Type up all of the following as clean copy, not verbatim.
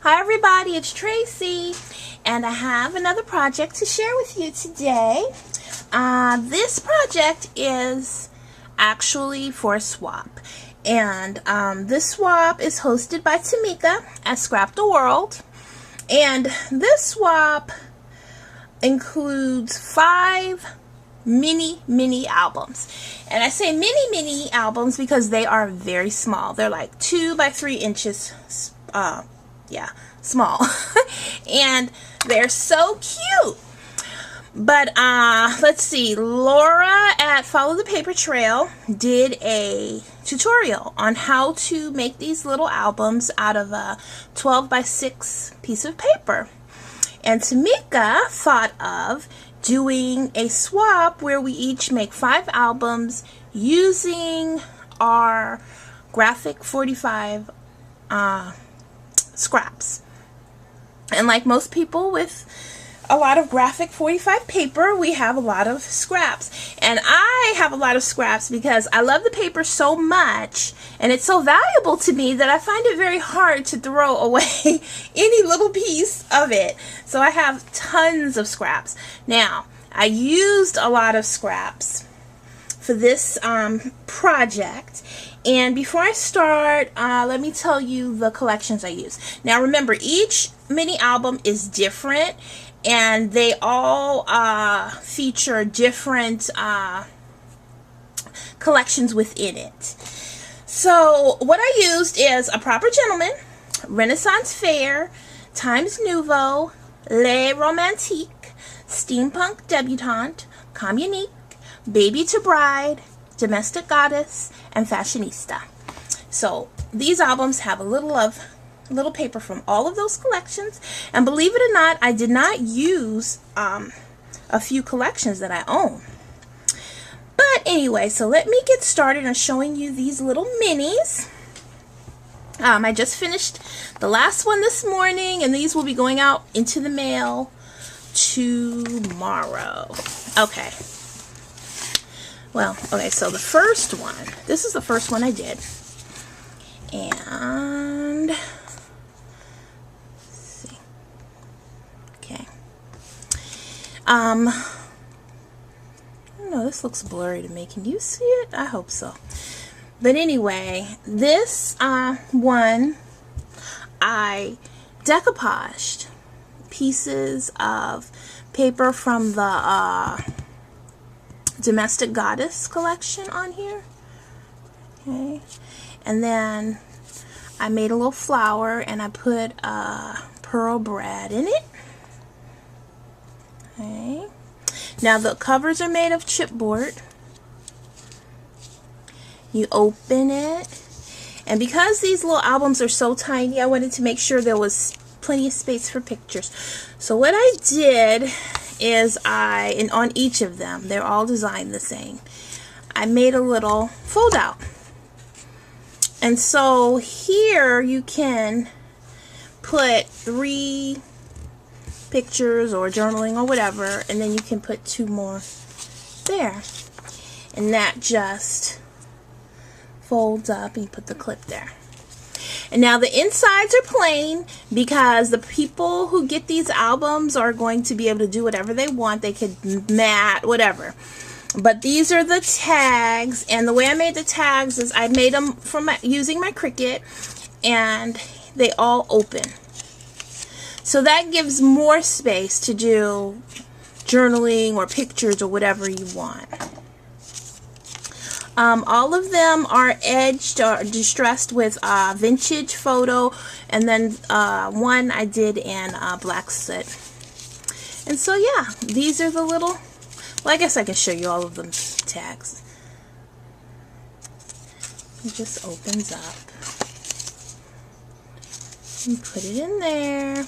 Hi everybody, it's Tracy, and I have another project to share with you today. This project is actually for a swap, and this swap is hosted by Tmika at Scrapdaworld, and this swap includes 5 mini albums. And I say mini albums because they are very small. They're like 2 by 3 inches, yeah, small. And they're so cute. But let's see, Laura at FollowThePaprTrail did a tutorial on how to make these little albums out of a 12 by 6 piece of paper. And Tmika thought of doing a swap where we each make 5 albums using our graphic 45 scraps. And like most people with a lot of graphic 45 paper, we have a lot of scraps. And I have a lot of scraps because I love the paper so much, and it's so valuable to me that I find it very hard to throw away any little piece of it. So I have tons of scraps. Now, I used a lot of scraps for this project. And before I start, let me tell you the collections I use. Now remember, each mini album is different, and they all feature different collections within it. So what I used is A Proper Gentleman, Renaissance Fair, Times Nouveau, Les Romantiques, Steampunk Debutante, Communique, Baby to Bride, Domestic Goddess, and Fashionista. So these albums have a little paper from all of those collections, and believe it or not, I did not use a few collections that I own. But anyway, so let me get started on showing you these little minis. I just finished the last one this morning, and these will be going out into the mail tomorrow. Okay. Well, okay, so the first one, this is the first one I did. And let's see. Okay. I don't know, this looks blurry to me. Can you see it? I hope so. But anyway, this one, I decoupaged pieces of paper from the Domestic Goddess collection on here. Okay. And then I made a little flower, and I put pearl brad in it. Okay. Now the covers are made of chipboard. You open it, and because these little albums are so tiny, I wanted to make sure there was plenty of space for pictures. So what I did is and on each of them, they're all designed the same, I made a little fold out. And so here you can put 3 pictures or journaling or whatever, and then you can put 2 more there. And that just folds up, and you put the clip there. And now the insides are plain because the people who get these albums are going to be able to do whatever they want. They could mat, whatever. But these are the tags, and the way I made the tags is I made them from using my Cricut, and they all open. So that gives more space to do journaling or pictures or whatever you want. All of them are edged or distressed with vintage photo, and then one I did in black soot. And so yeah, these are the little, well, I guess I can show you all of them tags. It just opens up. You put it in there.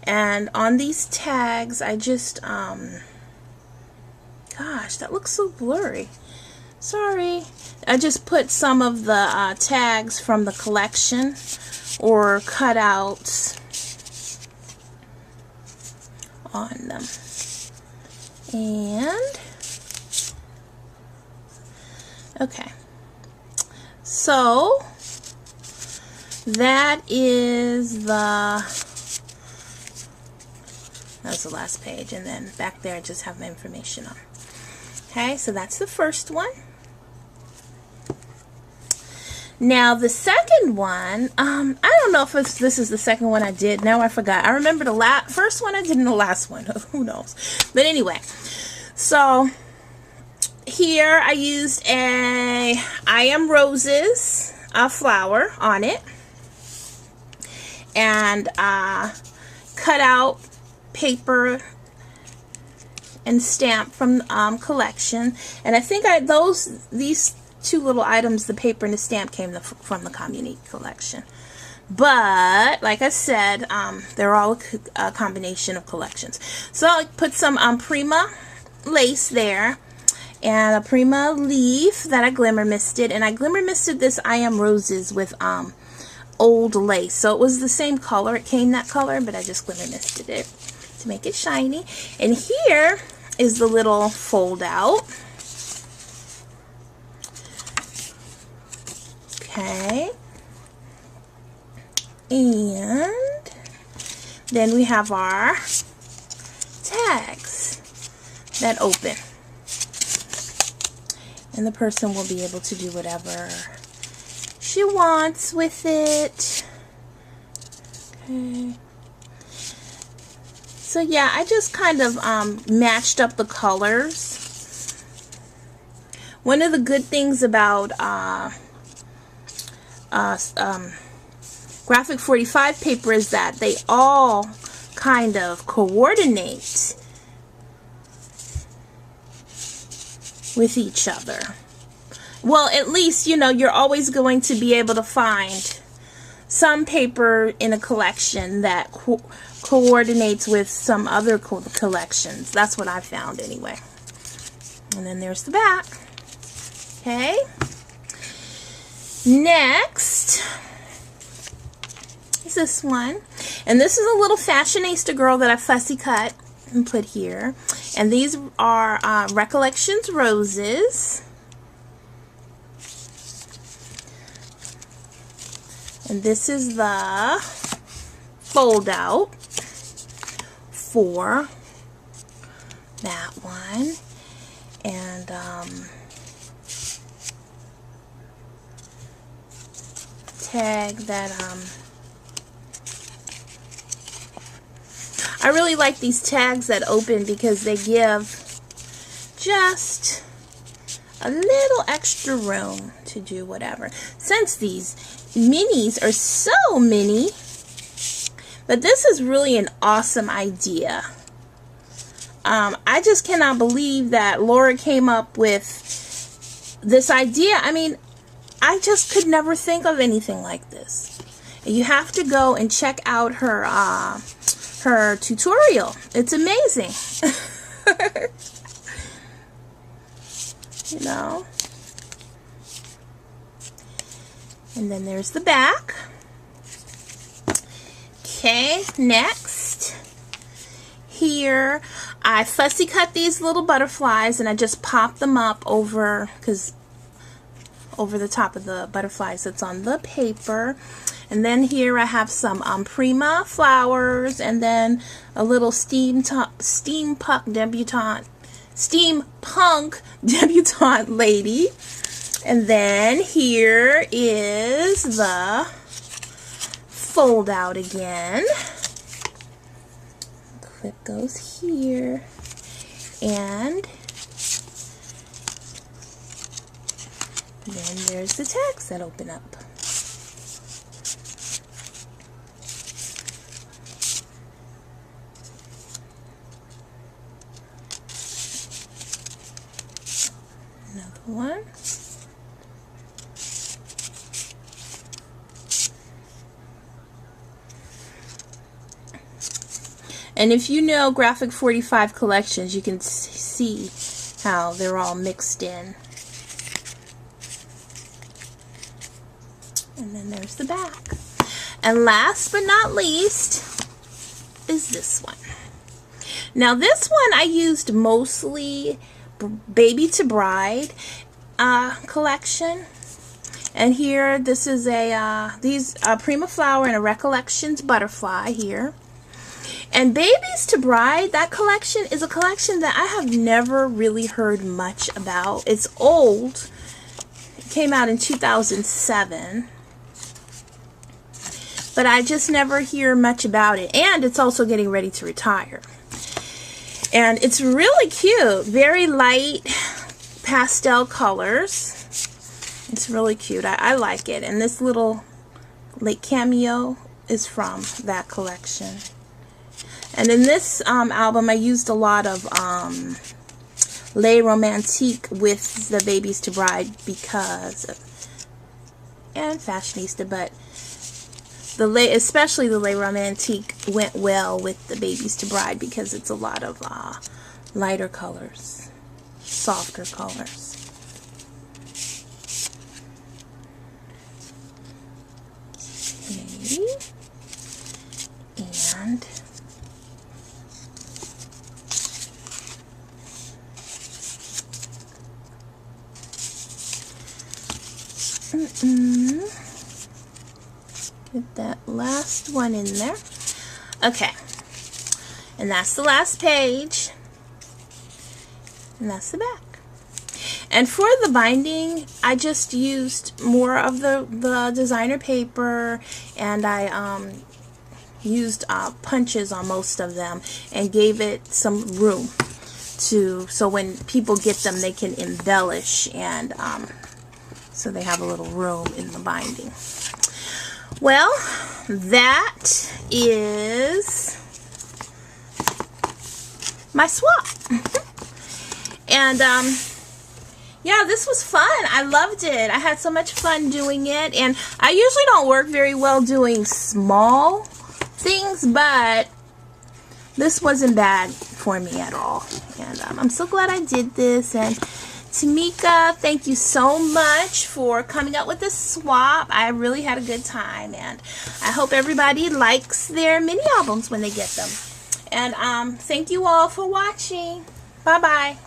And on these tags, I just, gosh, that looks so blurry. Sorry. I just put some of the tags from the collection or cutouts on them. And okay, so That is that's the last page, and then back there I just have my information on. Okay, so that's the first one. Now the second one, I don't know if this is the second one I did. Now I forgot. I remember the first one I did and the last one. Who knows? But anyway, so here I used a I Am Roses flower on it, and cut out paper and stamp from collection, and I think these two little items, the paper and the stamp, came from the Communique collection. But like I said, they're all a combination of collections. So I put some Prima lace there, and a Prima leaf that I glimmer misted, and I glimmer misted this I Am Roses with old lace. So it was the same color, it came that color, but I just glimmer misted it to make it shiny. And here is the little fold out. Okay, and then we have our tags that open, and the person will be able to do whatever she wants with it. Okay, so yeah, I just kind of matched up the colors. One of the good things about Graphic 45 paper is that they all kind of coordinate with each other. Well, at least, you know, you're always going to be able to find some paper in a collection that coordinates with some other collections. That's what I found anyway. And then there's the back. Okay. Next is this one, and this is a little fashionista girl that I fussy cut and put here, and these are Recollections Roses, and this is the fold out for that one, and tag that I really like these tags that open because they give just a little extra room to do whatever. Since these minis are so mini, but this is really an awesome idea. I just cannot believe that Laura came up with this idea. I mean, I just could never think of anything like this. You have to go and check out her her tutorial. It's amazing. You know. And then there's the back. Okay, next. Here, I fussy cut these little butterflies and I just pop them up over the top of the butterflies that's on the paper. And then here I have some Prima flowers, and then a little steampunk debutante lady. And then here is the fold out again. Clip goes here, and then there's the tags that open up. Another one. And if you know Graphic 45 collections, you can see how they're all mixed in. And then there's the back. And last but not least is this one. Now this one I used mostly Baby to Bride collection. And here, this is a Prima Flower and a Recollections butterfly here. And Babies to Bride, that collection is a collection that I have never really heard much about. It's old. It came out in 2007. But I just never hear much about it. And it's also getting ready to retire. And it's really cute. Very light pastel colors. It's really cute. I like it. And this little like cameo is from that collection. And in this album, I used a lot of Les Romantiques with the Babies to Bride because, and Fashionista, but especially the Les Romantiques went well with the Babies to Bride because it's a lot of lighter colors, softer colors. Okay. And get that last one in there. Okay. And that's the last page. And that's the back. And for the binding, I just used more of the designer paper, and I used punches on most of them and gave it some room so when people get them, they can embellish, and so they have a little room in the binding. Well, that is my swap. And yeah, this was fun. I loved it. I had so much fun doing it. And I usually don't work very well doing small things, but this wasn't bad for me at all. And I'm so glad I did this. And Tmika, thank you so much for coming up with this swap. I really had a good time, and I hope everybody likes their mini albums when they get them. And thank you all for watching. Bye-bye.